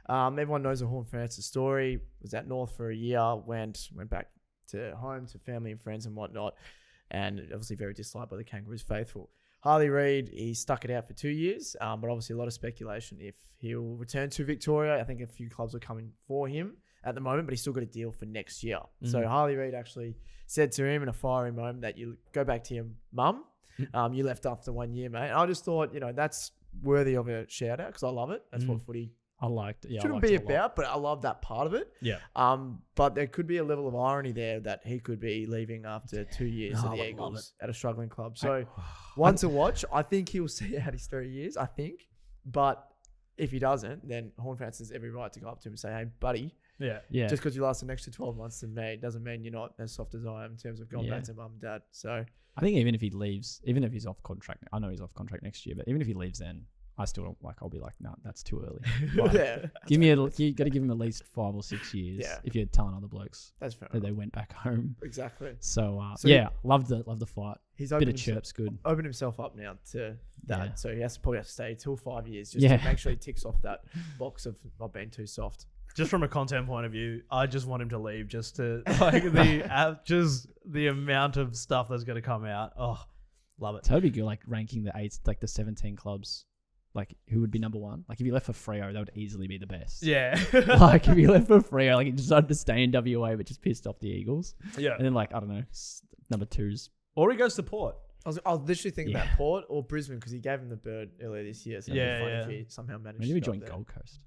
Everyone knows the Horn Francis story. Was at North for a year, went back to home to family and friends and whatnot, and obviously very disliked by the Kangaroos faithful. Harley Reid, he stuck it out for 2 years, but obviously a lot of speculation if he'll return to Victoria. I think a few clubs are coming for him at the moment, but he's still got a deal for next year. So Harley Reid actually said to him in a fiery moment that you go back to your mum. You left after 1 year, mate. And I just thought, that's worthy of a shout out because I love it. That's what footy I liked. Yeah, shouldn't be about, but I love that part of it. Yeah. But there could be a level of irony there that he could be leaving after 2 years at the Eagles at a struggling club. So one to watch. I think he'll see out his 3 years. I think. But if he doesn't, then Horn-Fans has every right to go up to him and say, hey, buddy, Yeah. just because you last an extra 12 months than me doesn't mean you're not as soft as I am in terms of going Yeah. back to mum and dad. So I think even if he leaves, even if he's off contract, I know he's off contract next year, but even if he leaves then, I still don't I'll be like, no, that's too early. Like, yeah, you got to give him at least 5 or 6 years Yeah. if you're telling other blokes that's fair. that they went back home. Exactly. So, So love the fight. He's Bit opened of chirps, good. opened himself up now to that. Yeah. So he probably has to stay till 5 years just Yeah. to make sure he ticks off that box of not being too soft. Just from a content point of view, I just want him to leave just to like just the amount of stuff that's going to come out. Oh, love it. So it'd be good, like ranking the 17 clubs, like who would be number one. Like if you left for Freo, that would easily be the best. Yeah. Like if you left for Freo, like you decided to stay in WA but just pissed off the Eagles. Yeah. And then like, I don't know, number 2's. Or he goes to Port. I was literally thinking Yeah. about Port or Brisbane because he gave him the bird earlier this year. So it'd Yeah, be funny yeah. if he somehow managed Maybe we to go join there. Gold Coast.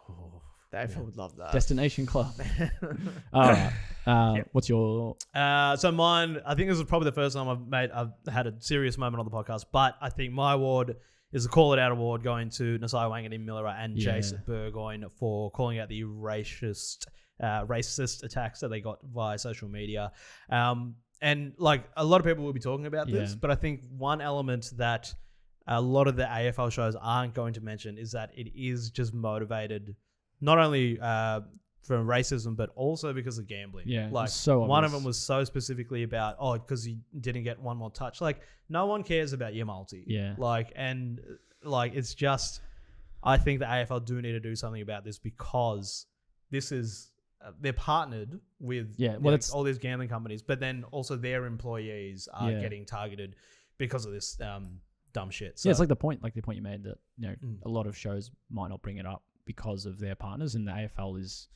Oh. The AFL would love that. Destination club. All right. Yep. What's your... So mine, I think this is probably the first time I've had a serious moment on the podcast, but I think my award is the Call It Out award going to Nasai Wanganeen Miller and Yeah. Jace Burgoyne for calling out the racist attacks that they got via social media. And like a lot of people will be talking about this, Yeah. but I think one element that a lot of the AFL shows aren't going to mention is that it is just motivated not only from racism, but also because of gambling. Yeah, Like it's so one of obvious. them was so specifically about, because you didn't get one more touch. Like no one cares about your multi. Yeah. Like, and like, it's just, I think the AFL do need to do something about this because this is, they're partnered with it's all these gambling companies, but then also their employees are Yeah. getting targeted because of this dumb shit. Yeah, it's like the point you made that, Mm. a lot of shows might not bring it up because of their partners, and the AFL is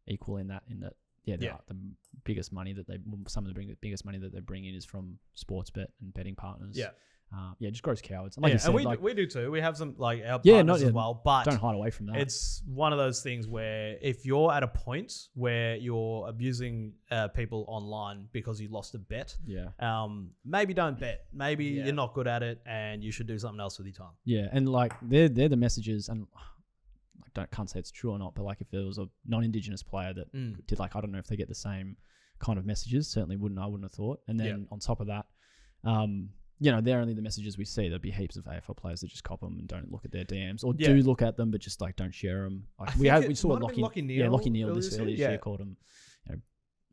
equal in that the biggest money that biggest money that they bring in is from sports bet and betting partners. Just gross cowards. And like you said, and we do too. We have some like our Yeah, partners not- as well, but don't hide away from that. it's one of those things where if you're at a point where you're abusing people online because you lost a bet, maybe don't bet. Maybe you're not good at it and you should do something else with your time. Yeah, and like they're the messages, and I can't say it's true or not, but like if there was a non-Indigenous player that did, like, I don't know if they get the same kind of messages. Certainly I wouldn't have thought. And then on top of that, they're only the messages we see. There'll be heaps of AFL players that just cop them and don't look at their DMs, or do look at them but just like don't share them. Like we saw Lockie Neal this earlier this year called them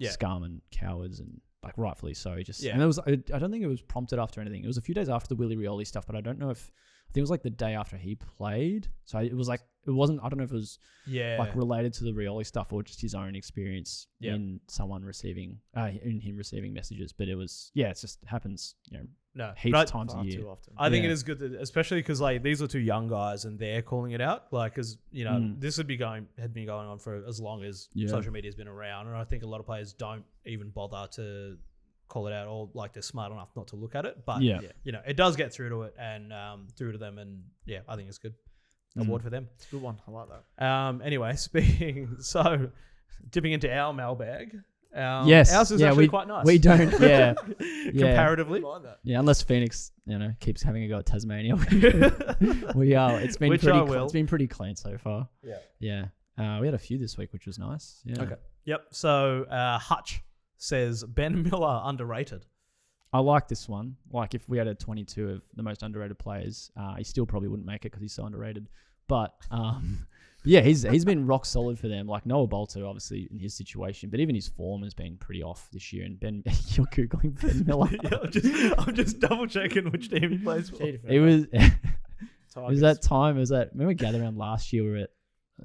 scum and cowards, and like rightfully so. And it was I don't think it was prompted after anything. It was a few days after the Willie Rioli stuff, but I don't know if I think it was like the day after he played. So it was like it wasn't. I don't know if it was like related to the Rioli stuff or just his own experience in someone receiving in him receiving messages. But it was it just happens. Heaps of times a year. Too often. I think it is good, especially because like these are two young guys and they're calling it out. Like, because this had been going on for as long as social media has been around, and I think a lot of players don't even bother to call it out, or like they're smart enough not to look at it. But it does get through to it and through to them, and I think it's good. Award for them. It's a good one. I like that. Anyway, dipping into our mailbag. Yes, ours is actually quite nice. We don't, comparatively. Yeah, unless Phoenix, keeps having a go at Tasmania. We are. It's been It's been pretty clean so far. Yeah. We had a few this week, which was nice. Yeah. Okay. Yep. So Hutch says Ben Miller underrated. I like this one. Like if we had a 22 of the most underrated players, he still probably wouldn't make it because he's so underrated. But he's been rock solid for them. Like Noah Bolter, obviously in his situation, but even his form has been pretty off this year. And Ben, you're googling Ben Miller. I'm just double checking which team he plays for. It was. It was that time. It was that. Remember Gather Round last year? We were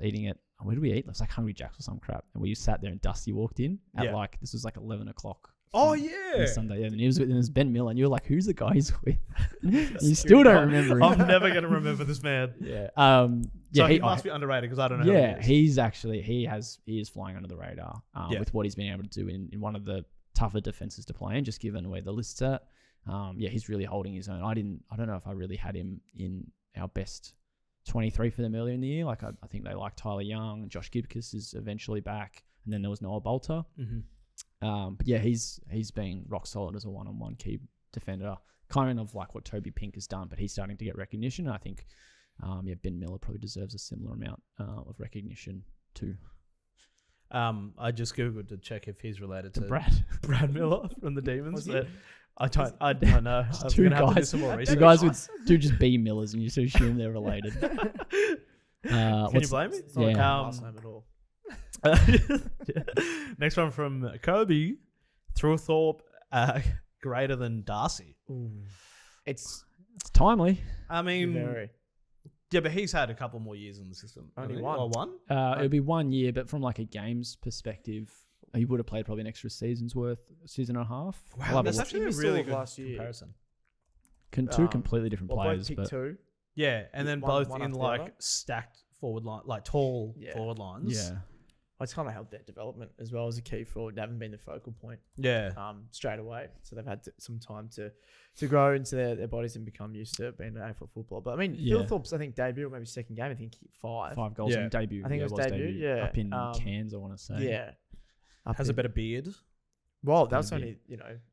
eating it. Where did we eat? It was like Hungry Jack's or some crap. And we sat there and Dusty walked in at this was like 11 o'clock. Oh on yeah, Sunday. Yeah, and it was Ben Miller, and you were like, "Who's the guy he's with?" You still don't remember him. I'm never gonna remember this man. So he must be underrated because I don't know. Yeah, he is flying under the radar with what he's been able to do in one of the tougher defenses to play in, just given where the list's at. He's really holding his own. I don't know if I really had him in our best 23 for them earlier in the year. Like I think they like Tyler Young, Josh Gibcus is eventually back, and then there was Noah Bolter. Mm-hmm. But he's been rock solid as a one-on-one key defender, kind of like what Toby Pink has done, but he's starting to get recognition. And I think Ben Miller probably deserves a similar amount of recognition too. I just googled to check if he's related to Brad Miller from the Demons. Was he? But I don't know. I'm Two gonna have to do guys. some more Two research. guys with two just B Millers, and you just assume they're related. Can you blame me? It's not a Yeah. last name at all. Next one from Kobe. Thorpe greater than Darcy. It's It's timely. I mean, very. yeah, but he's had a couple more years in the system. Only hasn't he? one. Or one? It would be 1 year, but from like a games perspective, he would have played probably an extra season's worth, season and a half. I'll have a That's look. actually a He really missed good all of last year. comparison. Two completely different Well, both players, pick but two. Yeah, and then One- both one in after the like other? stacked forward line, like tall Yeah. forward lines. yeah, It's kind of helped their development as well as a key forward. They haven't been the focal point Yeah. straight away, so they've had some time to grow into their bodies and become used to being an AFL footballer. But I mean, Yeah. Phil Thorpe's I think debut or maybe second game. I think he kicked 5. 5 goals Yeah. in debut. I think yeah, it was debut, yeah. up in Um, Cairns, I want to say. Yeah, Up Has a in- better beard. Well, that was Better only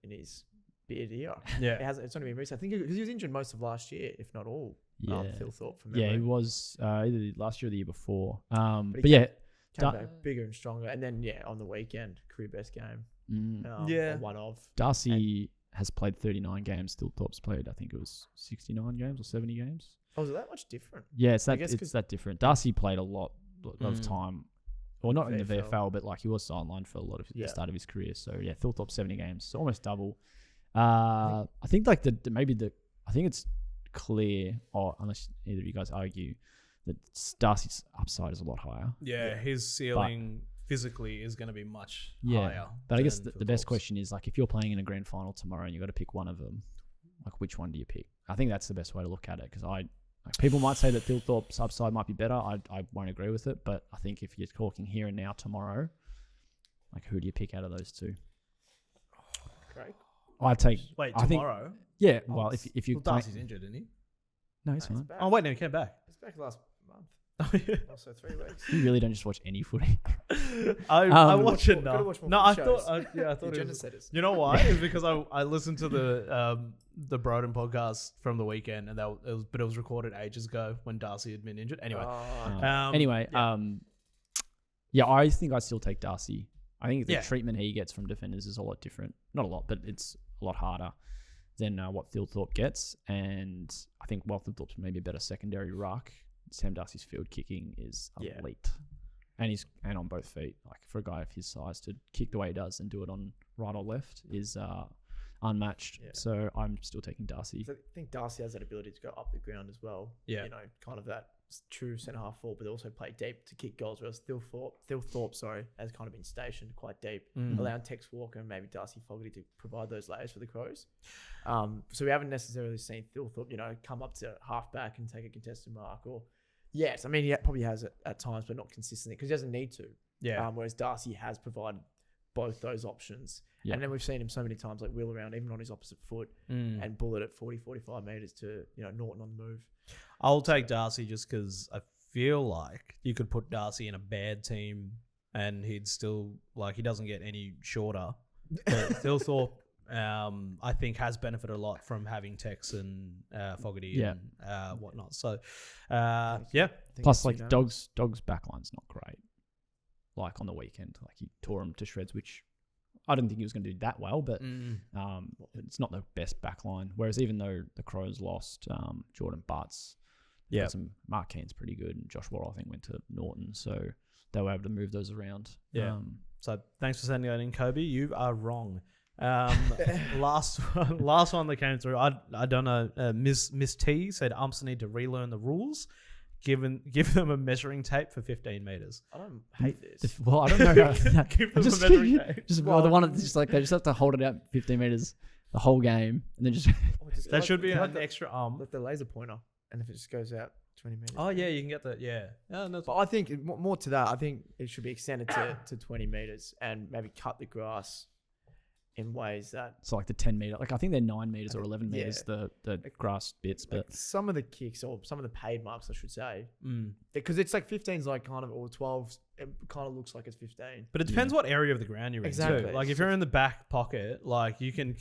in his beard year. Yeah. It's only been recent. I think because he was injured most of last year, if not all. Yeah, Phil Thorpe from yeah, memory. he was either last year or the year before. he But yeah, Came Da- back bigger and stronger, and then on the weekend, career best game. Yeah. or one of. Darcy has played 39 games. Thorpe's played, I think it was 69 games or 70 games. Oh, was it that much different? Yeah, it's I that guess it's 'cause- that different. Darcy played a lot of Mm. time. Well, not in the VFL. VFL, but like he was sidelined for a lot of Yeah. the start of his career. So yeah, Thorpe 70 games, so almost double. I think like I think it's clear, or unless either of you guys argue, that Darcy's upside is a lot higher. Yeah, his ceiling physically is going to be much Yeah, higher. but I guess than the best Thorpe's. question is like if you're playing in a grand final tomorrow and you got to pick one of them, like which one do you pick? I think that's the best way to look at it because people might say that Phil Thorpe's upside might be better. I won't agree with it, but I think if you're talking here and now tomorrow, like who do you pick out of those two? Great. I'd take. Wait, I think- tomorrow? Yeah, well, if you Well, Darcy's injured, isn't he? no, he's He's fine. back. Oh, wait, no, he came back. He's back last month. Oh, yeah. Also 3 weeks. You really don't just watch any footy. I Um, watch it gotta now. watch more No, I footy thought, shows. I thought The it agenda was. setters. You know why? It's because I listened to the Broden podcast from the weekend, and it was recorded ages ago when Darcy had been injured. Anyway, Anyway, yeah. I think I'd still take Darcy. I think the Yeah. treatment he gets from defenders is a lot different. Not a lot, but it's a lot harder than what Phil Thorpe gets. And I think while Phil Thorpe's maybe a better secondary ruck, Sam Darcy's field kicking is Yeah. elite. And on both feet. Like for a guy of his size to kick the way he does and do it on right or left is unmatched. Yeah. So I'm still taking Darcy. I think Darcy has that ability to go up the ground as well. Yeah. Kind of that true centre half forward, but also play deep to kick goals. Whereas Phil Thorpe, has kind of been stationed quite deep, allowing Tex Walker and maybe Darcy Fogarty to provide those layers for the Crows. So we haven't necessarily seen Phil Thorpe, come up to half back and take a contested mark. Or yes, I mean he probably has it at times, but not consistently because he doesn't need to. yeah, Whereas Darcy has provided both those options. Yeah. And then we've seen him so many times like wheel around even on his opposite foot and bullet at 40-45 metres to Norton on the move. I'll take Darcy just because I feel like you could put Darcy in a bad team and he'd still he doesn't get any shorter. But Phil Thorpe, I think, has benefited a lot from having Tex and Fogarty and whatnot. So, yeah. Plus, Dog's backline's not great. Like on the weekend, like he tore him to shreds, which I didn't think he was going to do that well, but it's not the best backline. Whereas even though the Crows lost Jordan Butts, Mark Keane's pretty good, and Josh Worrell I think went to Norton, so they were able to move those around. Yeah. So thanks for sending that in, Kobe. You are wrong. Last one that came through. I don't know. Miss T said umps need to relearn the rules. Give them a measuring tape for 15 meters. I don't hate this. Well, I don't know. Give them a measuring tape. The one that's just like they just have to hold it out 15 meters the whole game, and then just That should be like an extra arm. Like the laser pointer, and if it just goes out 20 meters. Oh yeah, you can get that. Yeah. No, But I think more to that. I think it should be extended to 20 meters and maybe cut the grass in ways that so like the 10 meter. Like I think they're 9 meters or 11 meters the grass bits, but some of the kicks or some of the paid marks, I should say, because it's like 15's like kind of or 12's. It kind of looks like it's 15. but it depends what area of the ground you're in Exactly. too. Like if you're in the back pocket, like you can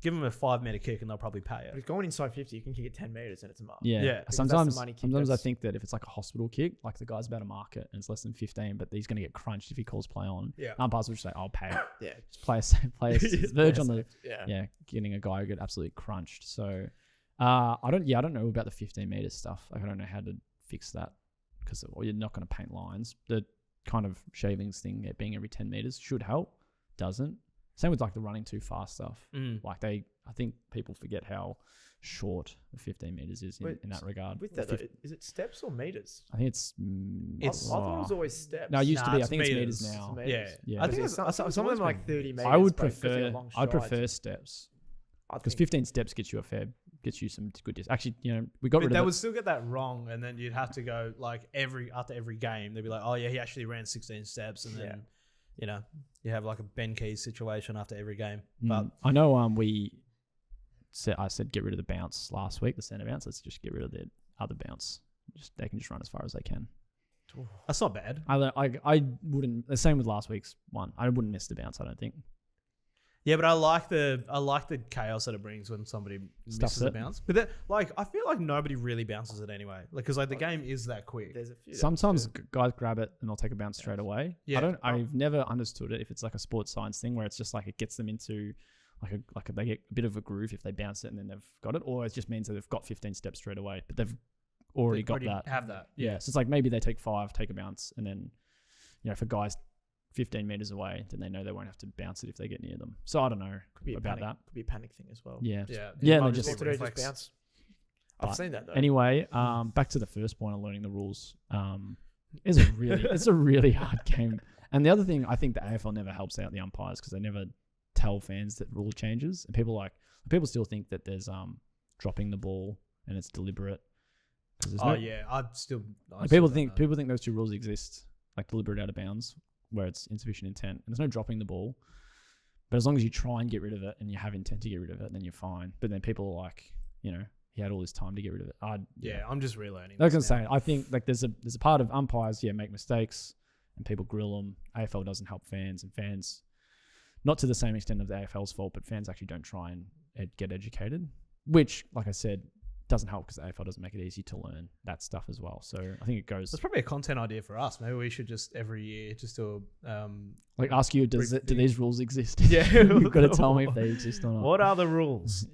give them a 5-meter kick and they'll probably pay But it. if going inside 50, you can kick it 10 meters and it's a mark. Yeah. Yeah. Because that's the Sometimes, money kick sometimes I that's- think that if it's like a hospital kick, like the guy's about to mark it and it's less than 15, but he's going to get crunched if he calls play on. Yeah. Umpires will just say, "I'll pay it." Yeah. Just play a verge on the Yeah. getting a guy who get absolutely crunched. So I don't know about the 15 meter stuff. Like I don't know how to fix that because you're not going to paint lines. The kind of shavings thing, it being every 10 meters should help. Doesn't. Same with like the running too fast stuff. Like I think people forget how short the 15 meters is in that regard. With that, is it steps or meters? I think it's. I thought it was always steps. No, it used to Nah, be. I it's think meters. it's meters now. Yeah. I think some of them are like 30 meters. I would but because they're prefer. long I'd strides, prefer steps I because think- 15 steps gets you some good distance. Actually, we got But rid they of would still get that wrong, and then you'd have to go like after every game. They'd be like, "Oh yeah, he actually ran 16 steps," and then you have like a Ben Keys situation after every game. But I know I said get rid of the bounce last week, the center bounce. Let's just get rid of the other bounce. They can just run as far as they can. that's not bad. I wouldn't. The same with last week's one. I wouldn't miss the bounce. I don't think. Yeah, but I like the chaos that it brings when somebody Stuffs misses a it. bounce. But that, I feel like nobody really bounces it anyway. Because the game is that quick. There's a few. Sometimes guys grab it and they'll take a bounce straight away. Yeah. I've never understood it if it's like a sports science thing where it's just like it gets them into they get a bit of a groove if they bounce it and then they've got it, or it just means that they've got 15 steps straight away, but they've already got that. Have that. Yeah. So it's like maybe they take 5, take a bounce, and then for guys 15 meters away, then they know they won't have to bounce it if they get near them. So I don't know Could be about panic, that. Could be a panic thing as well. Yeah. Yeah. They Might just- be What do they reflex. just bounce? I've But seen that though. Anyway, back to the first point of learning the rules. It's a really hard game. And the other thing, I think the AFL never helps out the umpires because they never tell fans that rule changes, and people still think that there's dropping the ball and it's deliberate. People think those two rules exist, like deliberate out of bounds, where it's insufficient intent, and there's no dropping the ball. But as long as you try and get rid of it and you have intent to get rid of it, then you're fine. But then people are like, he had all this time to get rid of it. I'm just relearning. I was gonna say, I think like there's a part of umpires, make mistakes, and people grill them. AFL doesn't help fans, and fans, not to the same extent of the AFL's fault, but fans actually don't try and get educated, which, like I said, doesn't help because the AFL doesn't make it easy to learn that stuff as well. So I think it goes. That's probably a content idea for us. Maybe we should just every year just do a ask you, do these rules exist? Yeah. You've got to tell me if they exist or not. What are the rules?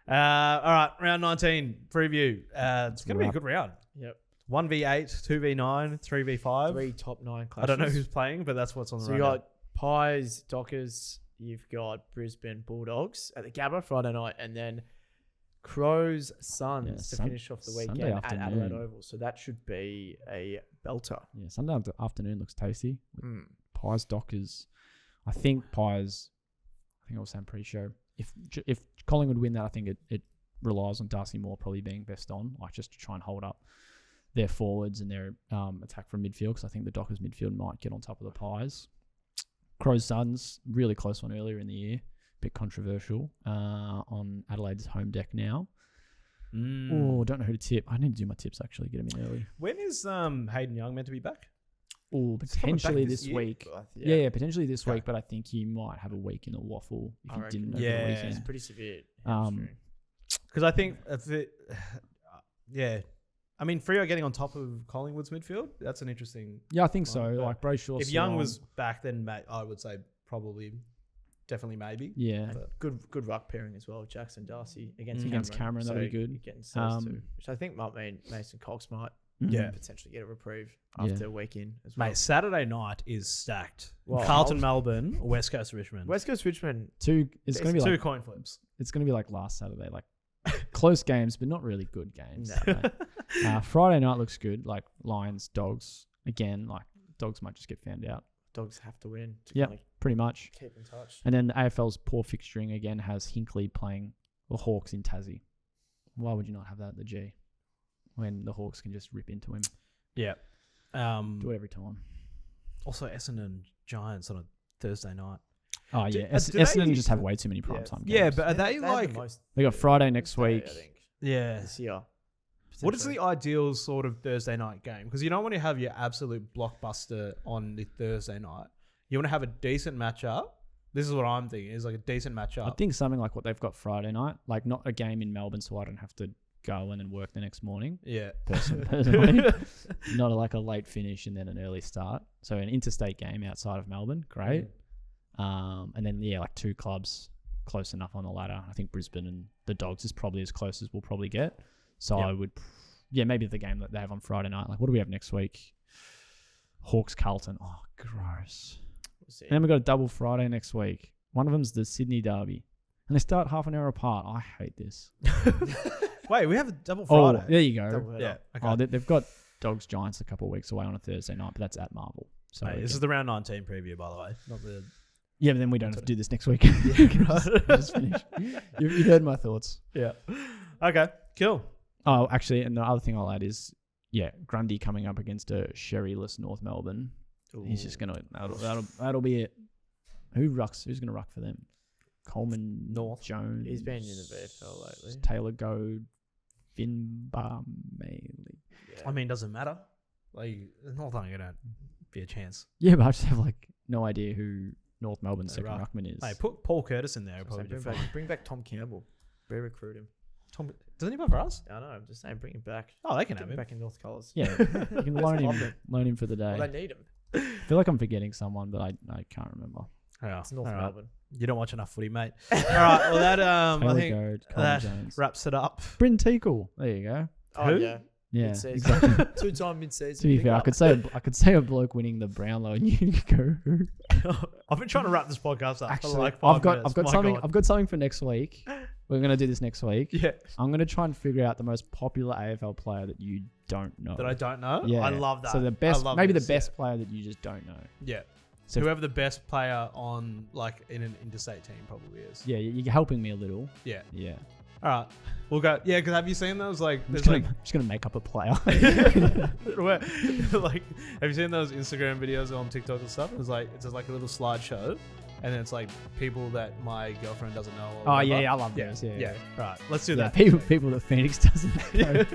All right, round 19 preview. It's going to be a good round. Yep. 1v8, 2v9, 3v5. 3 top 9 classes. I don't know who's playing, but that's what's on the So you round. got Pies, Dockers. You've got Brisbane Bulldogs at the Gabba Friday night, and then Crows Suns to finish off the Sunday weekend at afternoon. Adelaide Oval. So that should be a belter. Yeah, Sunday afternoon looks tasty. Pies, Dockers. I think I was saying pre-show. If Collingwood win that, I think it relies on Darcy Moore probably being best on, like just to try and hold up their forwards and their attack from midfield, because I think the Dockers midfield might get on top of the Pies. Crows Suns, really close one earlier in the year. Bit controversial on Adelaide's home deck now. Oh, don't know who to tip. I need to do my tips actually, get them in early. When is Hayden Young meant to be back? Oh, potentially this year, week. but Yeah, potentially this week, but I think he might have a week in the waffle if I he reckon. didn't over Yeah. the It's weekend. pretty severe. Because I think I mean, Freo getting on top of Collingwood's midfield, that's an interesting. Yeah, I think so. But Like Brayshaw. if Young was back, then I would say definitely maybe. yeah, Good ruck pairing as well. Jackson Darcy against Cameron, that'd be good. Against those two, which I think might mean Mason Cox might Yeah. potentially get a reprieve after a week in as well. Mate, Saturday night is stacked. Well, Carlton, Melbourne, West Coast, Richmond. West Coast Richmond. It's going to be two like coin flips. it's going to be like last Saturday, like close games, but not really good games. No. Friday night looks good, like Lions, Dogs. Again, like Dogs might just get found out. Dogs have to win to Yep. kind Pretty much. of keep in touch. And then the AFL's poor fixturing again has Hinkley playing the Hawks in Tassie. Why would you not have that at the G when the Hawks can just rip into him? Yeah. Do it every time. Also, Essendon Giants on a Thursday night. Oh, Do- yeah. do Essendon they- just have way too many primetime games. Yeah, but are they have like? the most They got Friday next Thursday, week. I think, Yeah. this year. What is Potentially. the ideal sort of Thursday night game? Because you don't want to have your absolute blockbuster on the Thursday night. You want to have a decent matchup This is what I'm thinking. Is like a decent I matchup. think something like what they've got Friday night, like not a game in Melbourne, so I don't have to go and then work the next morning. Yeah. Personally, not like a late finish and then an early start. So an interstate game outside of Melbourne, great. And then like 2 clubs close enough on the ladder. I think Brisbane and the Dogs is probably as close as we'll probably get. So I would, maybe the game that they have on Friday night. Like, what do we have next week? Hawks Carlton. Oh, gross. And then we got a double Friday next week. One of them's the Sydney Derby, and they start half an hour apart. I hate this. Wait, we have a double Friday. Oh, there you go. Yeah. Okay. Oh, they've got Dogs Giants a couple of weeks away on a Thursday night, but that's at Marvel. So Mate, this is the round 19 preview, by the way. Not the. Yeah, but then we don't have to do this next week. just finish. You've heard my thoughts. Yeah. Okay. Cool. Oh, actually, and the other thing I'll add is, Grundy coming up against a Sherry-less North Melbourne. Ooh. He's just gonna. That'll be it. Who's gonna ruck for them? Coleman, North Jones. He's been in the VFL lately. Taylor Goad, Finbar mainly. Yeah. I mean, doesn't matter. Like, North aren't gonna be a chance. Yeah, but I just have no idea who North Melbourne's second ruckman is. Hey, put Paul Curtis in there. Probably bring back Tom Campbell. Re-recruit him. Tom, doesn't he play for us? I know. I'm just saying, bring him back. Oh, they can have him back in North Colours. Yeah, you can loan him for the day. Well, they need him. I feel like I'm forgetting someone, but I can't remember. Yeah. It's North Melbourne. You don't watch enough footy, mate. All right. Well, that I think Goad, that Jones. wraps it up. Bryn Teakle. There you go. Oh Who? yeah. Yeah, Mid-season. exactly. 2-time mid-season. To be fair, I could say a bloke winning the Brownlow, and you go. I've been trying to wrap this podcast up. Actually, for like 5 minutes. I've got My something. God. I've got something for next week. We're gonna do this next week. Yeah. I'm gonna try and figure out the most popular AFL player that you don't know. That I don't know. Yeah, I love that. So the best, maybe this, the best player that you just don't know. Yeah. So whoever the best player on in an interstate team probably is. Yeah, you're helping me a little. Yeah. Yeah. All right. We'll go. Yeah, because have you seen those? Like, I'm there's just gonna make up a player. where, like, have you seen those Instagram videos on TikTok and stuff? It's just like a little slideshow, and then it's like people that my girlfriend doesn't know. Oh yeah, I love those. Yeah. Right. Let's do Yeah, that. people that Phoenix doesn't know.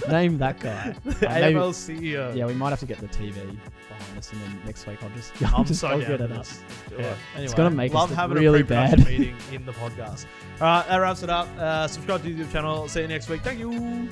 Name that guy. AFL CEO. Yeah, we might have to get the TV behind us, and then next week I'll just I'll get it up. Yeah. Anyway, It's gonna make love us having really a pre-production bad. meeting in the podcast. All right, that wraps it up. Subscribe to the YouTube channel. See you next week. Thank you.